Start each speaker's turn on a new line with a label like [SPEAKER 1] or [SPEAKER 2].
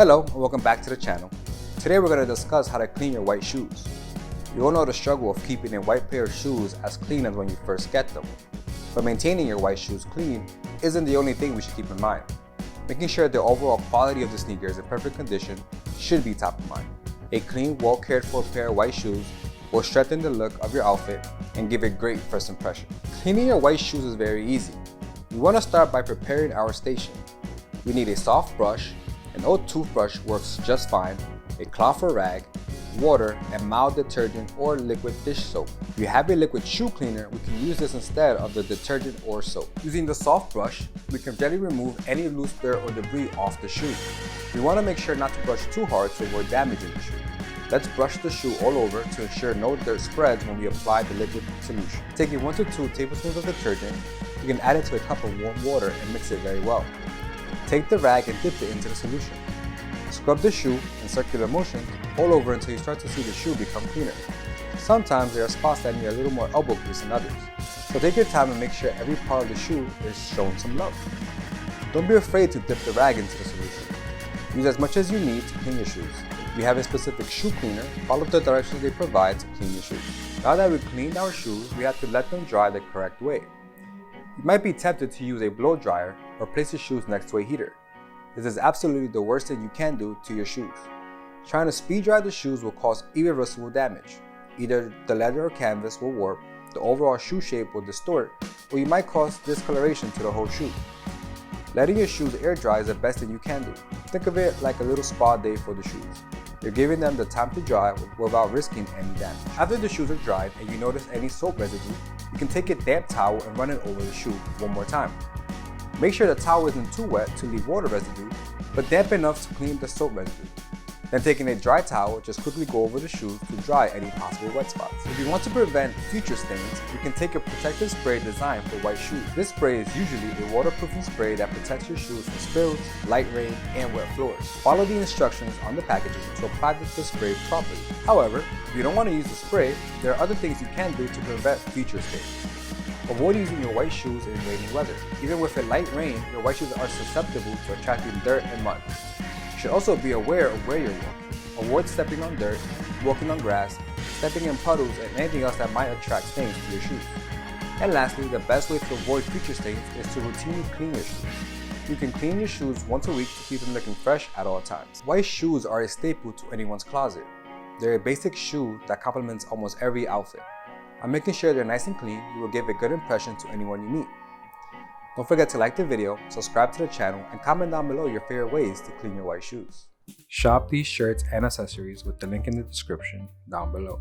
[SPEAKER 1] Hello and welcome back to the channel. Today we're going to discuss how to clean your white shoes. You all know the struggle of keeping a white pair of shoes as clean as when you first get them. But maintaining your white shoes clean isn't the only thing we should keep in mind. Making sure the overall quality of the sneaker is in perfect condition should be top of mind. A clean, well cared for pair of white shoes will strengthen the look of your outfit and give a great first impression. Cleaning your white shoes is very easy. We want to start by preparing our station. We need a soft brush. An old toothbrush works just fine, a cloth or rag, water, and mild detergent or liquid dish soap. If you have a liquid shoe cleaner, we can use this instead of the detergent or soap. Using the soft brush, we can gently remove any loose dirt or debris off the shoe. We want to make sure not to brush too hard to avoid damaging the shoe. Let's brush the shoe all over to ensure no dirt spreads when we apply the liquid solution. Taking 1 to 2 tablespoons of detergent, you can add it to a cup of warm water and mix it very well. Take the rag and dip it into the solution. Scrub the shoe in circular motion all over until you start to see the shoe become cleaner. Sometimes there are spots that need a little more elbow grease than others, so take your time and make sure every part of the shoe is shown some love. Don't be afraid to dip the rag into the solution. Use as much as you need to clean your shoes. If you have a specific shoe cleaner, follow the directions they provide to clean your shoes. Now that we've cleaned our shoes, we have to let them dry the correct way. You might be tempted to use a blow dryer or place your shoes next to a heater. This is absolutely the worst thing you can do to your shoes. Trying to speed dry the shoes will cause irreversible damage. Either the leather or canvas will warp, the overall shoe shape will distort, or you might cause discoloration to the whole shoe. Letting your shoes air dry is the best thing you can do. Think of it like a little spa day for the shoes. You're giving them the time to dry without risking any damage. After the shoes are dried and you notice any soap residue, you can take a damp towel and run it over the shoe one more time. Make sure the towel isn't too wet to leave water residue, but damp enough to clean the soap residue. Then taking a dry towel, just quickly go over the shoes to dry any possible wet spots. If you want to prevent future stains, you can take a protective spray designed for white shoes. This spray is usually a waterproofing spray that protects your shoes from spills, light rain, and wet floors. Follow the instructions on the packaging to apply the spray properly. However, if you don't want to use the spray, there are other things you can do to prevent future stains. Avoid using your white shoes in rainy weather. Even with a light rain, your white shoes are susceptible to attracting dirt and mud. You should also be aware of where you're walking. Avoid stepping on dirt, walking on grass, stepping in puddles, and anything else that might attract stains to your shoes. And lastly, the best way to avoid future stains is to routinely clean your shoes. You can clean your shoes once a week to keep them looking fresh at all times. White shoes are a staple to anyone's closet. They're a basic shoe that complements almost every outfit. By making sure they're nice and clean, you will give a good impression to anyone you meet. Don't forget to like the video, subscribe to the channel, and comment down below your favorite ways to clean your white shoes. Shop these shirts and accessories with the link in the description down below.